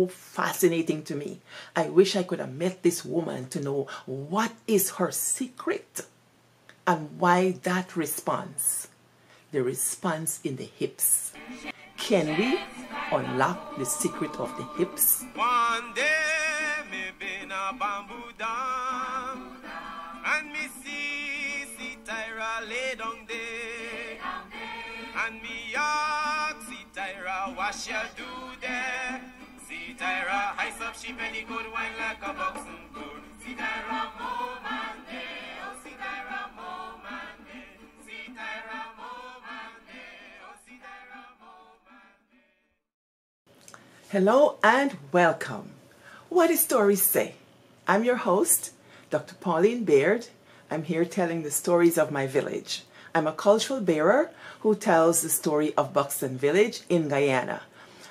fascinating to me. I wish I could have met this woman to know what is her secret and why that response, the response in the hips. Can we unlock the secret of the hips? One day me been a bamboo dam and me see Tyra lay down there and me ask see Tyra what she do there. See Tyra ice up she penny good wine like a boxing good. See Tyra move man day, oh see Tyra move man day. See Tyra move man day, oh see Tyra move man day. Hello and welcome. What do stories say? I'm your host, Dr. Pauline Baird. I'm here telling the stories of my village. I'm a cultural bearer who tells the story of Buxton Village in Guyana.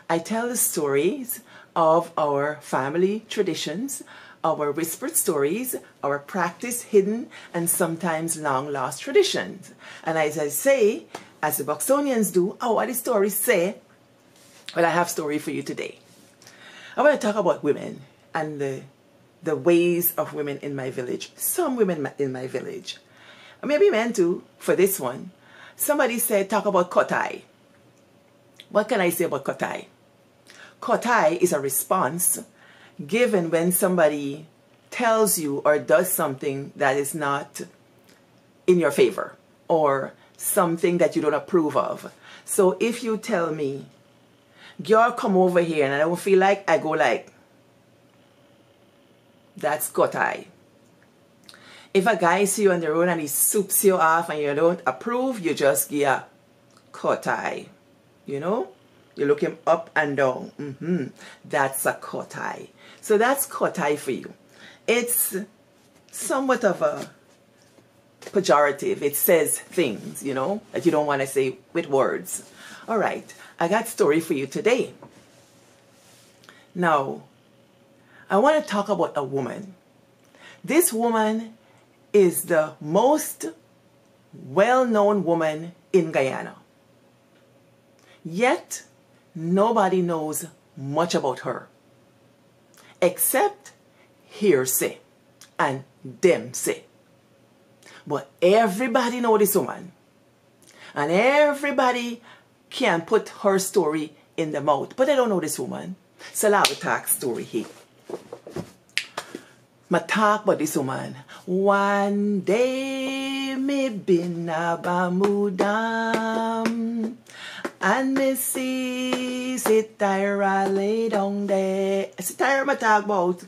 I tell the stories of our family traditions, our whispered stories, our practiced, hidden, and sometimes long-lost traditions. And as I say, as the Buxtonians do, oh, what the stories say? Well, I have a story for you today. I want to talk about women and the ways of women in my village. Some women in my village. Maybe men too, for this one. Somebody said, talk about kotai. What can I say about kotai? Kotai is a response given when somebody tells you or does something that is not in your favor or something that you don't approve of. So if you tell me, girl, come over here and I don't feel like, I go like, that's kotai. If a guy see you on the road and he soups you off and you don't approve, you just give a kotai. You know? You look him up and down. That's a kotai. So that's kotai for you. It's somewhat of a pejorative. It says things, you know, that you don't want to say with words. All right. I got a story for you today. Now, I want to talk about a woman. This woman is the most well-known woman in Guyana. Yet, nobody knows much about her, except hearsay and them say. But everybody knows this woman, and everybody can put her story in the mouth, but they don't know this woman. So I'll talk story here. I talk about this woman. One day me been a bamboo dam and me see Tyra lay down there. Tyra me talk about.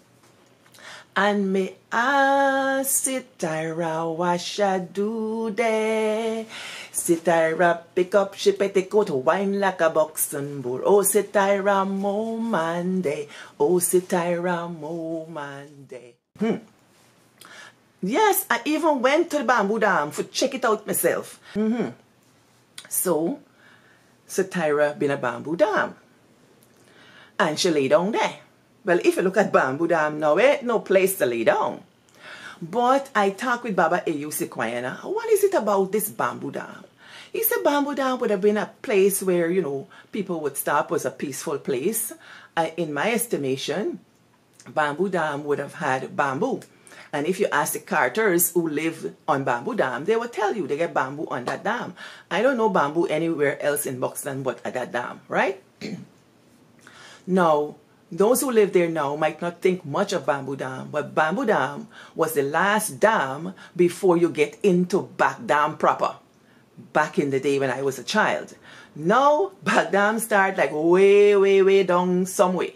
And me ask Tyra what she do there. Tyra pick up she petticoat wine like a boxing bull. Oh Tyra mo man day. Oh Tyra mo man day. Yes, I even went to the bamboo dam to check it out myself. So Tyra been a bamboo dam. And she lay down there. Well, if you look at bamboo dam now, ain't no place to lay down. But I talked with Baba Eyusi Guyana. What is it about this bamboo dam? He said bamboo dam would have been a place where, you know, people would stop, was a peaceful place. In my estimation, bamboo dam would have had bamboo. And if you ask the carters who live on bamboo dam, they will tell you they get bamboo on that dam. I don't know bamboo anywhere else in Buxton but at that dam, right? Now, those who live there now might not think much of bamboo dam, but bamboo dam was the last dam before you get into back dam proper. Back in the day when I was a child. Now, back dam start like way down some way.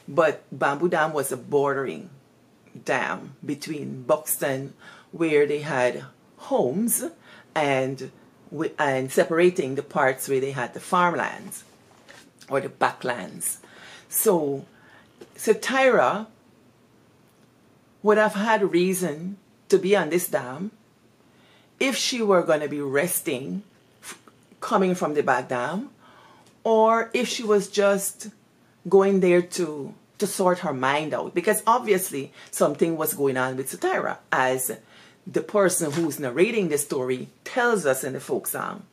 But bamboo dam was a bordering dam between Buxton, where they had homes, and separating the parts where they had the farmlands or the backlands. So Tyra would have had reason to be on this dam if she were going to be resting coming from the back dam, or if she was just going there to sort her mind out, because obviously something was going on with Tyra, as the person who's narrating the story tells us in the folk song.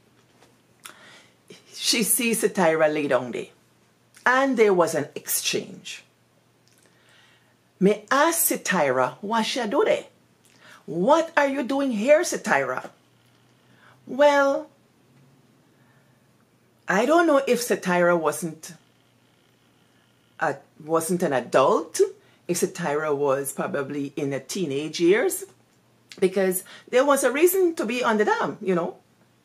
She sees Tyra lay down there, and there was an exchange. Me ask Satira, what she do there? What are you doing here, Satira? Well, I don't know if Satira wasn't an adult, if Satira was probably in her teenage years, because there was a reason to be on the dam, you know.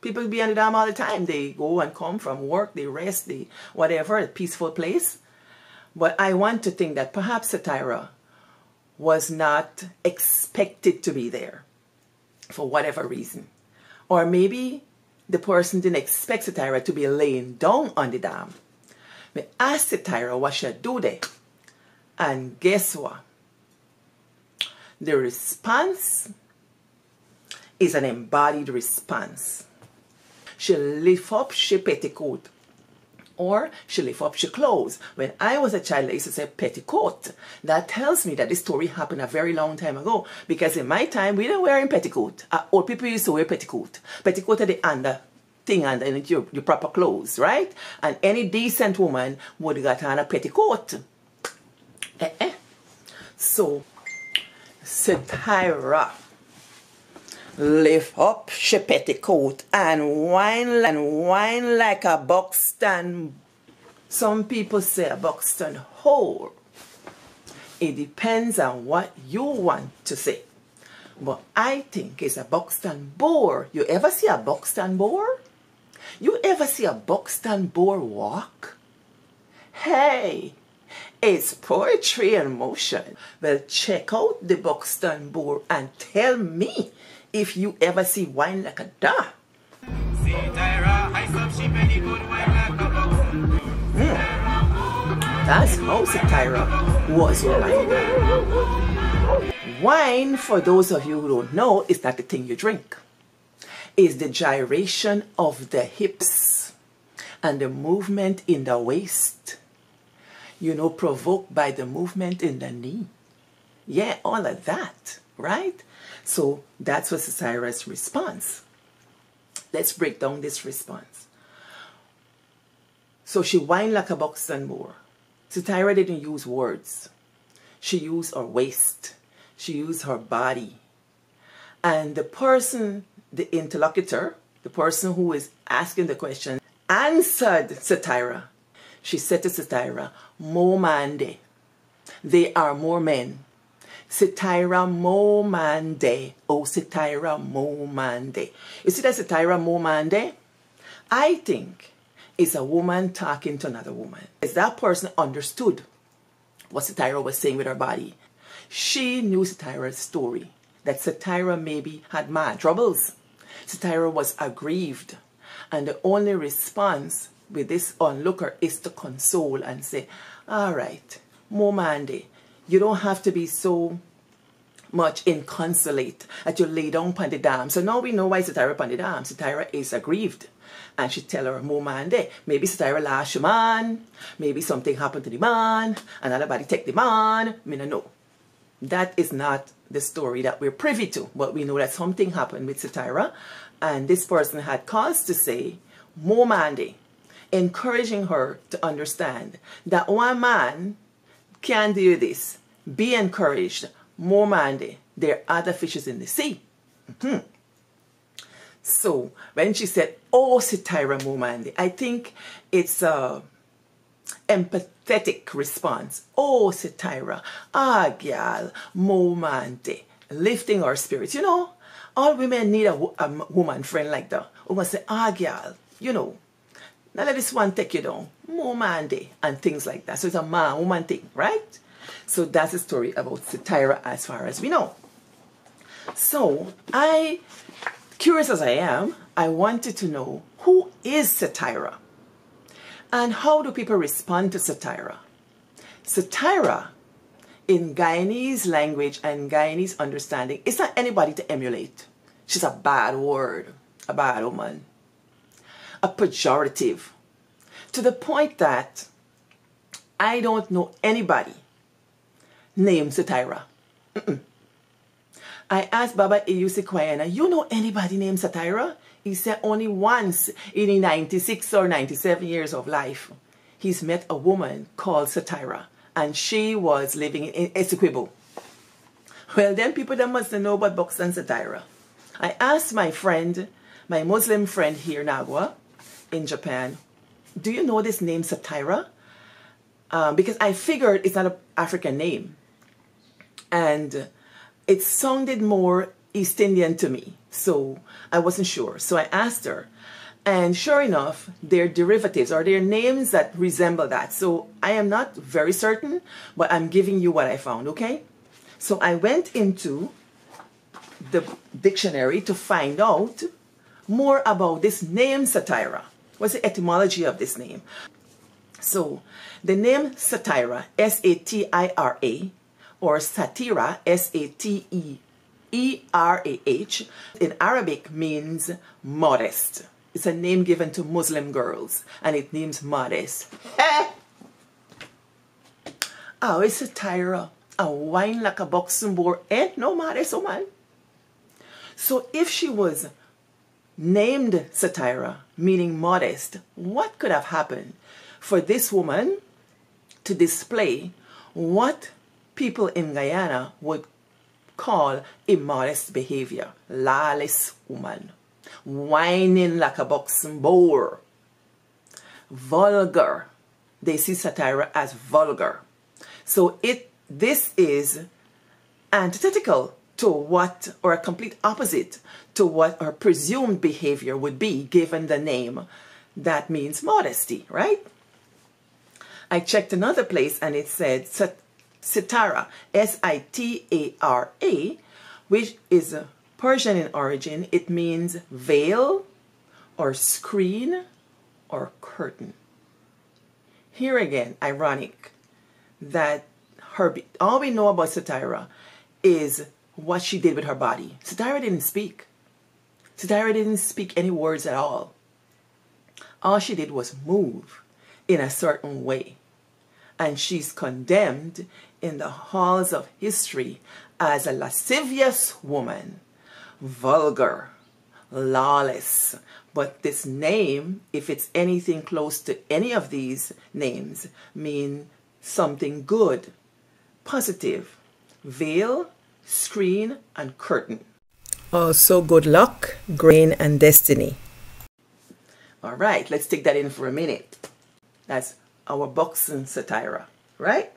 People be on the dam all the time. They go and come from work, they rest, they whatever, a peaceful place. But I want to think that perhaps Satira was not expected to be there for whatever reason. Or maybe the person didn't expect Satira to be laying down on the dam. Me ask Satira what she do there. And guess what? The response is an embodied response. She lift up she petticoat, or she lift up she clothes. When I was a child, I used to say petticoat. That tells me that this story happened a very long time ago, because in my time, we didn't wear petticoat. Old people used to wear petticoat. Petticoat are the under thing under your proper clothes, right? And any decent woman would got on a petticoat. So, Satira lift up she petticoat and whine like a Buxton. Some people say a Buxton hole. It depends on what you want to say. But I think it's a Buxton boar. You ever see a Buxton boar? You ever see a Buxton boar walk? Hey, it's poetry in motion. Well, check out the Buxton boar and tell me if you ever see wine like a dog. That's how Satira was wine. Wine, for those of you who don't know, is not the thing you drink. It's the gyration of the hips and the movement in the waist. You know, provoked by the movement in the knee. Yeah, all of that, right? So that's what Satira's response. Let's break down this response. So she whined like a Buxton boar. Satira didn't use words. She used her waist. She used her body. And the person, the interlocutor, the person who is asking the question, answered Satira. She said to Satira, "More mande. They are more men. Satira mo mande. Oh, Satira mo mande." You see that Satira mo mande? I think it's a woman talking to another woman. As that person understood what Satira was saying with her body. She knew Satira's story, that Satira maybe had mad troubles. Satira was aggrieved. And the only response with this onlooker is to console and say, all right, mo mande. You don't have to be so much inconsolate that you lay down upon the dam. So now we know why Satira upon the dam. Satira is aggrieved. And she tell her, "Mo man there. Maybe Satira lost your man. Maybe something happened to the man. And everybody take the man." I mean, no. That is not the story that we're privy to. But we know that something happened with Satira. And this person had cause to say, "Mo man there," encouraging her to understand that one man can do this. Be encouraged. More mande. There are other fishes in the sea. So when she said, "Oh, Satira mo mande," I think it's a empathetic response. "Oh, Satira, ah, gal, mo mande," lifting our spirits. You know, all women need a woman friend like that. Who must say, "Ah, gal, you know, now let this one take you down. Mo mande," and things like that. So it's a man, woman thing, right? So that's the story about Satira as far as we know. So curious as I am, I wanted to know, who is Satira? And how do people respond to Satira? Satira, in Guyanese language and Guyanese understanding, is not anybody to emulate. She's a bad word, a bad woman, a pejorative, to the point that I don't know anybody named Satira. I asked Baba Eyusi Guyana, "You know anybody named Satira?" He said only once in his 96 or 97 years of life, he's met a woman called Satira. and she was living in Essequibo. Well, then people that must know about Buxton Satira. I asked my friend, my Muslim friend here in Agua, in Japan, do you know this name Satira? Because I figured it's not an African name. And it sounded more East Indian to me. So I wasn't sure. So I asked her. And sure enough, they're derivatives or they're names that resemble that. So I am not very certain, but I'm giving you what I found, okay? So I went into the dictionary to find out more about this name Satira. What's the etymology of this name? So the name Satira, S-A-T-I-R-A, or Satira, S-A-T-E-E-R-A-H, in Arabic means modest. It's a name given to Muslim girls, and it means modest. Oh, it's Satira. A wine like a boxing boar ain't no modest woman. So if she was named Satira, meaning modest, what could have happened for this woman to display what people in Guyana would call immodest behavior? Lawless woman, whining like a boxing boar, vulgar. They see Satira as vulgar. So this is antithetical to what, or a complete opposite to what our presumed behavior would be given the name that means modesty, right? I checked another place and it said Sitara, S-I-T-A-R-A, which is Persian in origin. It means veil or screen or curtain. Here again, ironic that all we know about Satira is what she did with her body. Satira didn't speak. Satira didn't speak any words at all. All she did was move in a certain way. And she's condemned in the halls of history as a lascivious woman, vulgar, lawless. But this name, if it's anything close to any of these names, mean something good, positive. Veil, screen, and curtain. Also good luck, grain, and destiny. All right, let's take that in for a minute. That's our boxing Satira, right?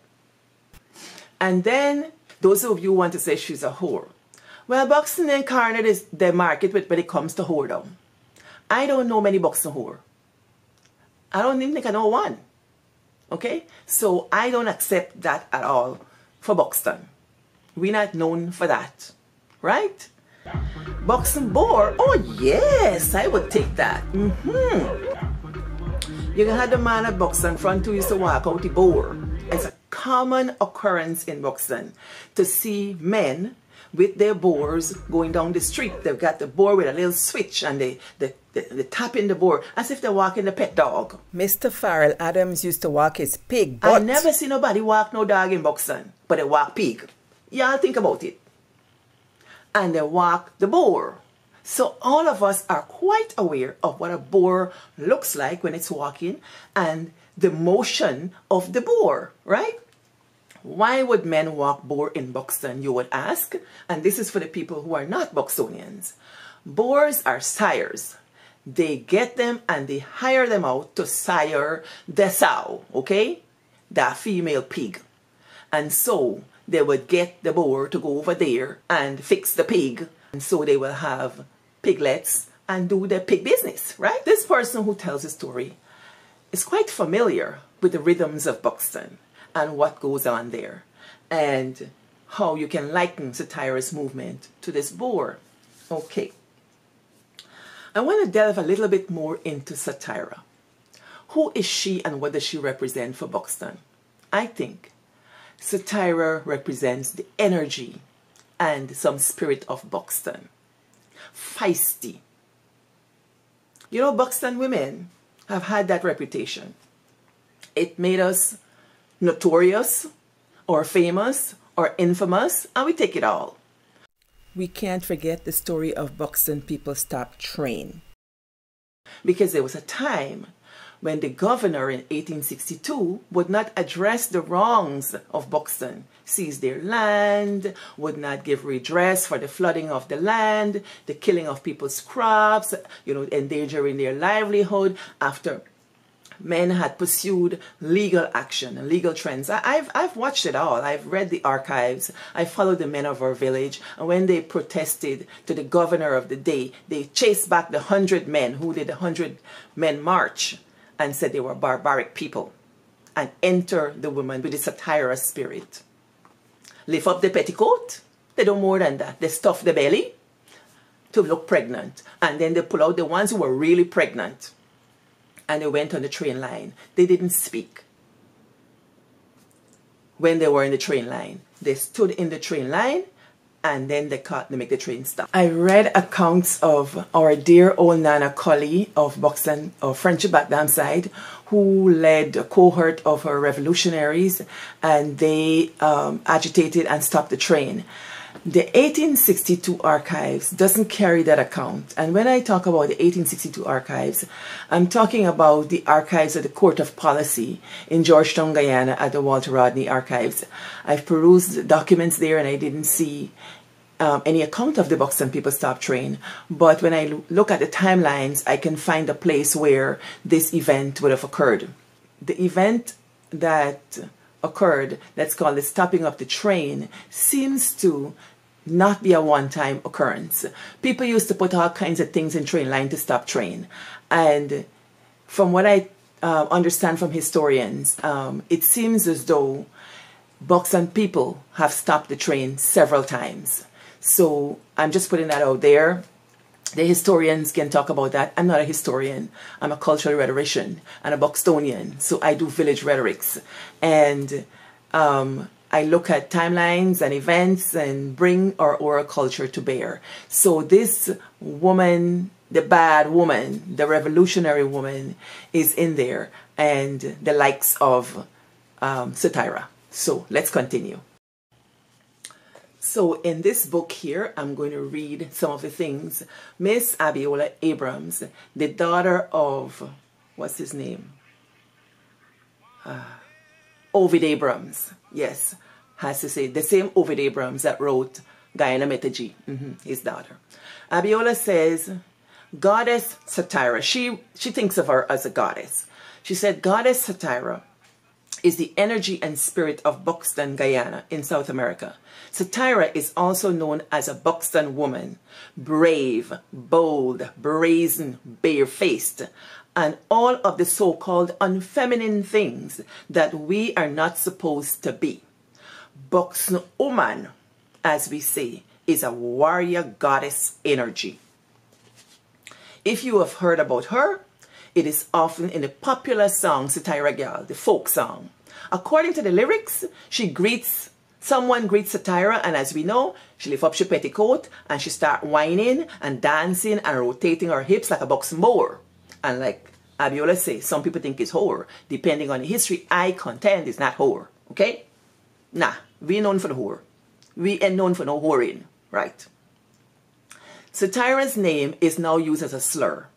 And then those of you who want to say she's a whore. Well, boxing incarnate is the market when it comes to whoredom. I don't know many boxing whore. I don't even think I know one. Okay? So I don't accept that at all for Buxton. We're not known for that. Right? Boxing boar? Oh yes, I would take that. You can have the man at Buxton front who used to walk out the boar. It's a common occurrence in Buxton to see men with their boars going down the street. They've got the boar with a little switch and they tap in the boar as if they're walking the pet dog. Mr. Farrell Adams used to walk his pig. I never see nobody walk no dog in Buxton, but they walk pig. Y'all think about it. And they walk the boar. So all of us are quite aware of what a boar looks like when it's walking and the motion of the boar, right? Why would men walk boar in Buxton, you would ask? And this is for the people who are not Buxtonians. Boars are sires. They get them and they hire them out to sire the sow, okay? The female pig. And so they would get the boar to go over there and fix the pig. And so they will have piglets and do their pig business, right? This person who tells the story is quite familiar with the rhythms of Buxton and what goes on there and how you can liken Satira's movement to this boar. Okay. I want to delve a little bit more into Satira. Who is she and what does she represent for Buxton? I think Satira represents the energy and some spirit of Buxton. Feisty. You know, Buxton women have had that reputation. It made us notorious or famous or infamous, and we take it all. We can't forget the story of Buxton people stopped train. Because there was a time when the governor in 1862 would not address the wrongs of Buxton, seized their land, would not give redress for the flooding of the land, the killing of people's crops, endangering their livelihood after men had pursued legal action and legal trends. I've watched it all. I've read the archives. I followed the men of our village. And when they protested to the governor of the day, they chased back the 100 men who did the 100 men march and said they were barbaric people, and enter the woman with the satira spirit. Lift up the petticoat. They do more than that. They stuff the belly to look pregnant. And then they pull out the ones who were really pregnant. And they went on the train line. They didn't speak when they were in the train line. They stood in the train line, and then they make the train stop. I read accounts of our dear old Nana Cully of Buxton, of Friendship back down side, who led a cohort of her revolutionaries, and they agitated and stopped the train. The 1862 archives doesn't carry that account. And when I talk about the 1862 archives, I'm talking about the archives of the Court of Policy in Georgetown, Guyana at the Walter Rodney Archives. I've perused documents there and I didn't see any account of the Buxton People Stop train. But when I look at the timelines, I can find a place where this event would have occurred. The event that occurred, that's called the stopping of the train, seems to not be a one-time occurrence. People used to put all kinds of things in train line to stop train. And from what I understand from historians, it seems as though Buxton people have stopped the train several times. So I'm just putting that out there. The historians can talk about that. I'm not a historian. I'm a cultural rhetorician and a Buxtonian. So I do village rhetorics. And I look at timelines and events and bring our oral culture to bear. So this woman, the bad woman, the revolutionary woman, is in there. And the likes of satira. So let's continue. So in this book here, I'm going to read some of the things. Miss Abiola Abrams, the daughter of, what's his name? Ovid Abrams. Yes, has to say the same Ovid Abrams that wrote Guyana Metaji, his daughter. Abiola says, Goddess Satira. She thinks of her as a goddess. She said, Goddess Satira is the energy and spirit of Buxton, Guyana, in South America. Satira is also known as a Buxton woman, brave, bold, brazen, barefaced, and all of the so-called unfeminine things that we are not supposed to be. Buxton woman, as we say, is a warrior goddess energy. If you have heard about her, it is often in the popular song Satira Girl, the folk song. According to the lyrics, someone greets Satira, and as we know, she lift up her petticoat and she start whining and dancing and rotating her hips like a box mower. And like Abiola says, some people think it's whore. Depending on the history, I contend it's not whore. Okay? Nah, we ain't known for the whore. We ain't known for no whoring. Right? Satira's name is now used as a slur.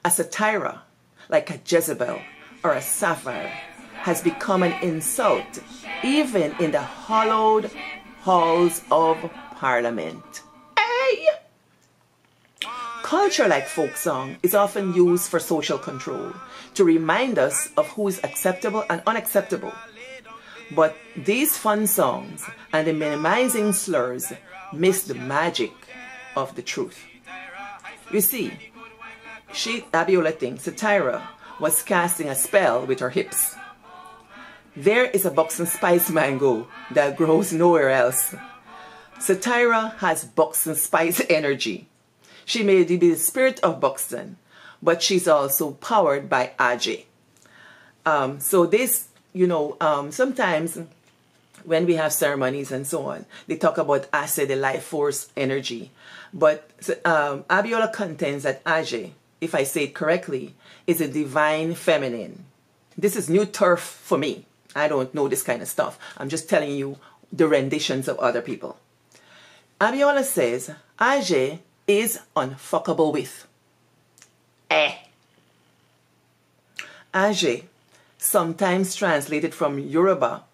A satira, like a Jezebel or a sapphire, has become an insult, even in the hallowed halls of Parliament. Hey! Culture like folk song is often used for social control, to remind us of who is acceptable and unacceptable. But these fun songs and the minimizing slurs miss the magic of the truth. You see, Abiola thinks Satira was casting a spell with her hips. There is a Buxton spice mango that grows nowhere else. Satira has Buxton spice energy. She may be the spirit of Buxton, but she's also powered by Ajay. So this, sometimes when we have ceremonies and so on, they talk about Ajay, the life force energy. But Abiola contends that Ajay, if I say it correctly, is a divine feminine. This is new turf for me. I don't know this kind of stuff. I'm just telling you the renditions of other people. Abiola says, Ajay is unfuckable with. Age, sometimes translated from Yoruba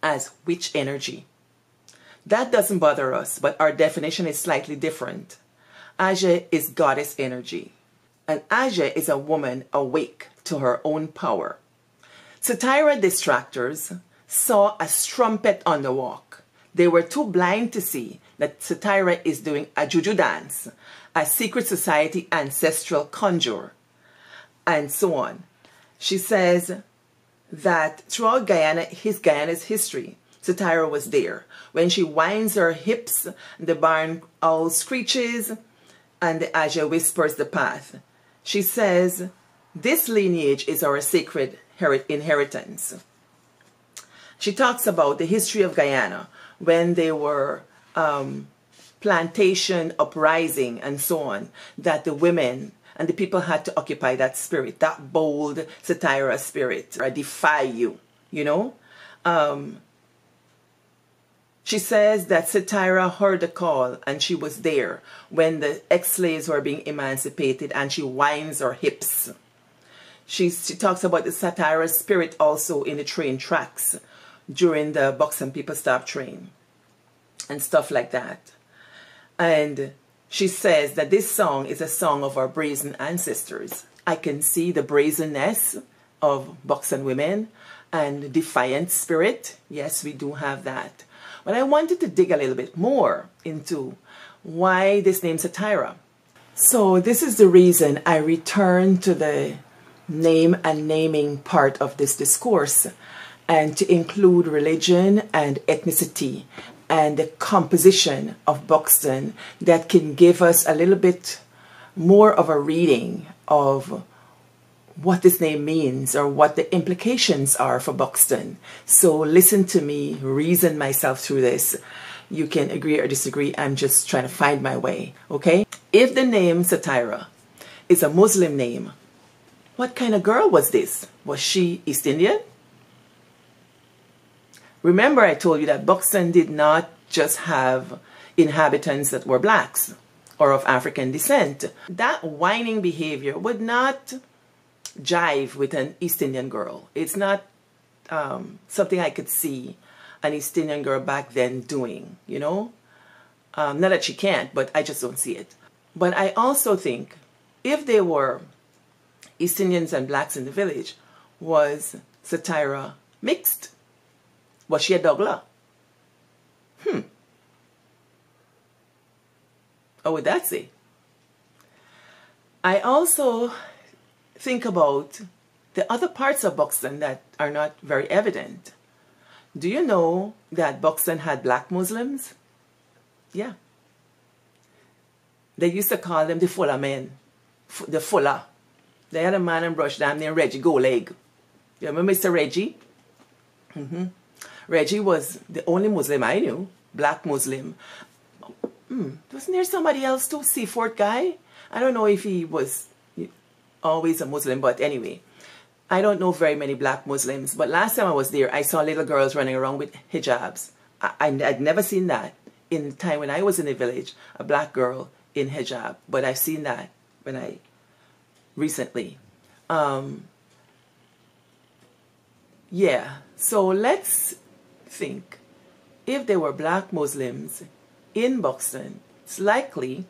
as witch energy. That doesn't bother us, but our definition is slightly different. Age is goddess energy, and Age is a woman awake to her own power. Satira distractors saw a strumpet on the walk. They were too blind to see that Satira is doing a juju dance, a secret society ancestral conjure, and so on. She says that throughout Guyana's history, Satira was there. When she winds her hips, the barn owl screeches, and the Age whispers the path. She says, this lineage is our sacred inheritance. She talks about the history of Guyana, when they were plantation uprising and so on, that the women and the people had to occupy that spirit, that bold Satira spirit. I defy you, you know. She says that Satira heard the call and she was there when the ex-slaves were being emancipated, and she winds her hips. She talks about the Satira spirit also in the train tracks during the Buxton People Stop train and stuff like that. And she says that this song is a song of our brazen ancestors. I can see the brazenness of Buxton women and defiant spirit. Yes, we do have that. But I wanted to dig a little bit more into why this name Satira. So this is the reason I return to the name and naming part of this discourse, and to include religion and ethnicity and the composition of Buxton that can give us a little bit more of a reading of what this name means or what the implications are for Buxton. So listen to me reason myself through this. You can agree or disagree. I'm just trying to find my way, okay? If the name Satira is a Muslim name, what kind of girl was this? Was she East Indian? Remember, I told you that Buxton did not just have inhabitants that were blacks or of African descent. That whining behavior would not jive with an East Indian girl. It's not something I could see an East Indian girl back then doing, you know? Not that she can't, but I just don't see it. But I also think if there were East Indians and blacks in the village, was Satira mixed? Was she a Douglas? What would that say? I also think about the other parts of Buxton that are not very evident. Do you know that Buxton had black Muslims? Yeah. They used to call them the Fuller men. The Fuller. They had a man in Brush Dam named Reggie Goleg. You remember Mr. Reggie? Reggie was the only Muslim I knew, black Muslim. Wasn't there somebody else too, Seafort guy? I don't know if he was always a Muslim, but anyway. I don't know very many black Muslims, but last time I was there, I saw little girls running around with hijabs. I'd never seen that in the time when I was in the village, a black girl in hijab, but I've seen that when I recently. Yeah, so let's think. If there were black Muslims in Buxton, it's likely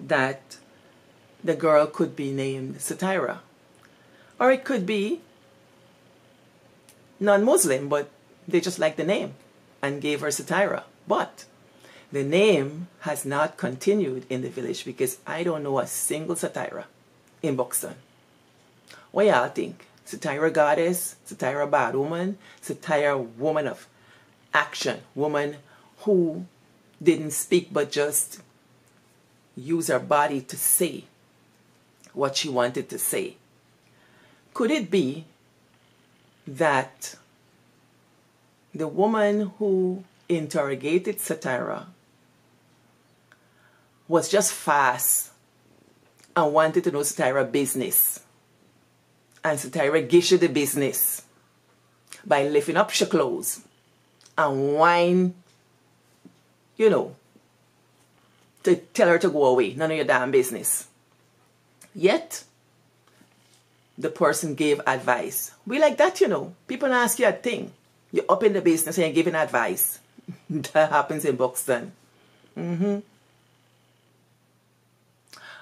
that the girl could be named Satira. Or it could be non-Muslim, but they just liked the name and gave her Satira. But the name has not continued in the village because I don't know a single Satira in Buxton. What y'all think? Satira goddess, Satira bad woman, Satira woman of action, woman who didn't speak but just use her body to say what she wanted to say. Could it be that the woman who interrogated Satira was just fast and wanted to know Satira business, and Satira gives you the business by lifting up her clothes and whine, you know, to tell her to go away, none of your damn business. Yet, the person gave advice. We like that, you know. People ask you a thing. You're up in the business and you're giving advice. That happens in Buxton. And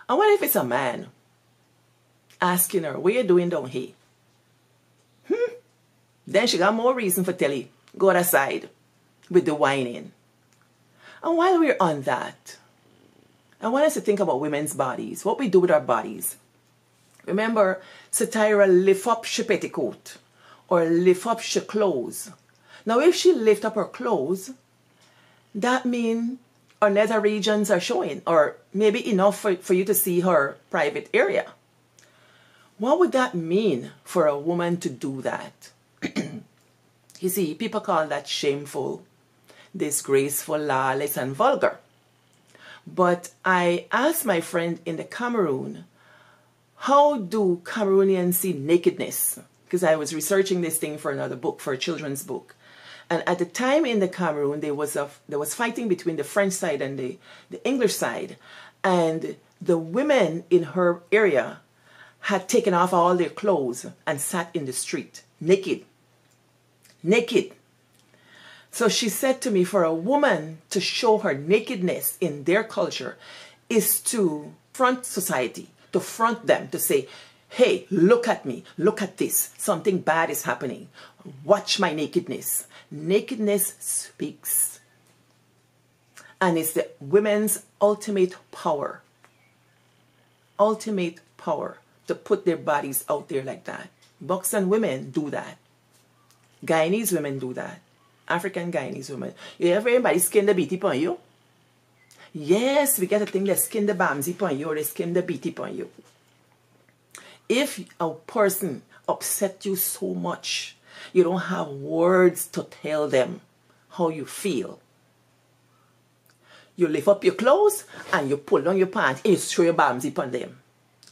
what if it's a man asking her, what you doing down here? Then she got more reason for telling you, go aside with the whining. And while we're on that, I want us to think about women's bodies, what we do with our bodies. Remember, Satira lift up she petticoat or lift up she clothes. Now, if she lift up her clothes, that means her nether regions are showing, or maybe enough for you to see her private area. What would that mean for a woman to do that? You see, people call that shameful, disgraceful, lawless, and vulgar. But I asked my friend in the Cameroon, how do Cameroonians see nakedness? Because I was researching this thing for another book, for a children's book. And at the time in the Cameroon, there was fighting between the French side and the English side. And the women in her area had taken off all their clothes and sat in the street, naked. Naked. So she said to me, for a woman to show her nakedness in their culture is to front society, to front them, to say, hey, look at me, look at this, something bad is happening. Watch my nakedness. Nakedness speaks. And it's the women's ultimate power. Ultimate power to put their bodies out there like that. Buxton women do that. Guyanese women do that. African Guyanese women. You ever anybody skin the beaty on you? Yes, we get a thing that skin the bamsy on you or they skin the beaty on you. If a person upset you so much, you don't have words to tell them how you feel. You lift up your clothes and you pull down your pants and you show your bamsy on them.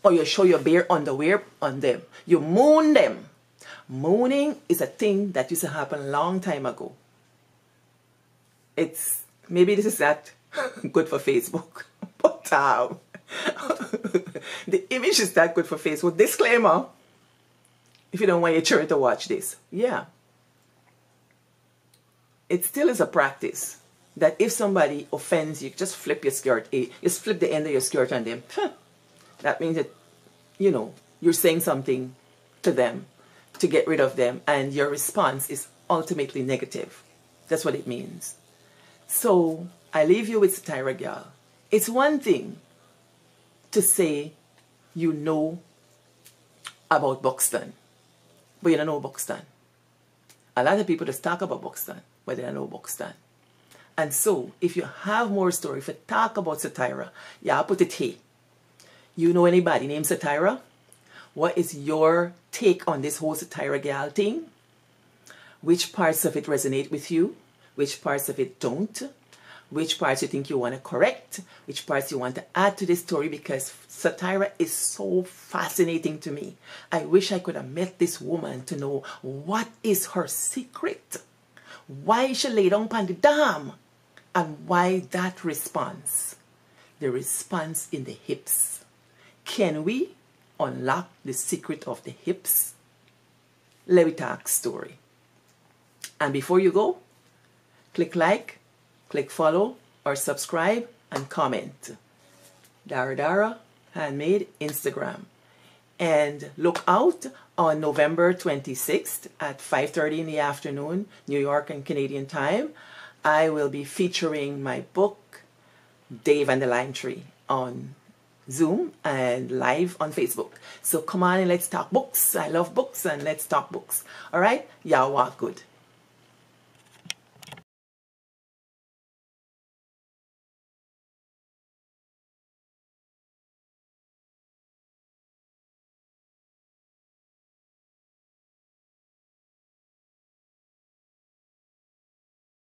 Or you show your bare underwear on them. You moon them. Mooning is a thing that used to happen a long time ago. It's, maybe this is not good for Facebook, but the image is that good for Facebook. Disclaimer, if you don't want your children to watch this. Yeah. It still is a practice that if somebody offends you, just flip your skirt, just flip the end of your skirt on them. That means that, you know, you're saying something to them to get rid of them, and your response is ultimately negative. That's what it means. So I leave you with Satira Girl. It's one thing to say you know about Buxton, but you don't know Buxton. A lot of people just talk about Buxton, but they don't know Buxton. And so if you have more story, if you talk about Satira, yeah, put it here. You know anybody named Satira? What is your take on this whole Satira Girl thing? Which parts of it resonate with you? Which parts of it don't? Which parts you think you want to correct? Which parts you want to add to this story? Because Satira is so fascinating to me. I wish I could have met this woman to know what is her secret. Why she lay down on the dam? And why that response? The response in the hips. Can we unlock the secret of the hips? Let me talk story. And before you go, click like, click follow, or subscribe and comment. Dara Dara Handmade Instagram. And look out on November 26th at 5:30 in the afternoon, New York and Canadian time. I will be featuring my book, Dave and the Lime Tree, on Zoom and live on Facebook. So come on and let's talk books. I love books and let's talk books. All right? Y'all walk good.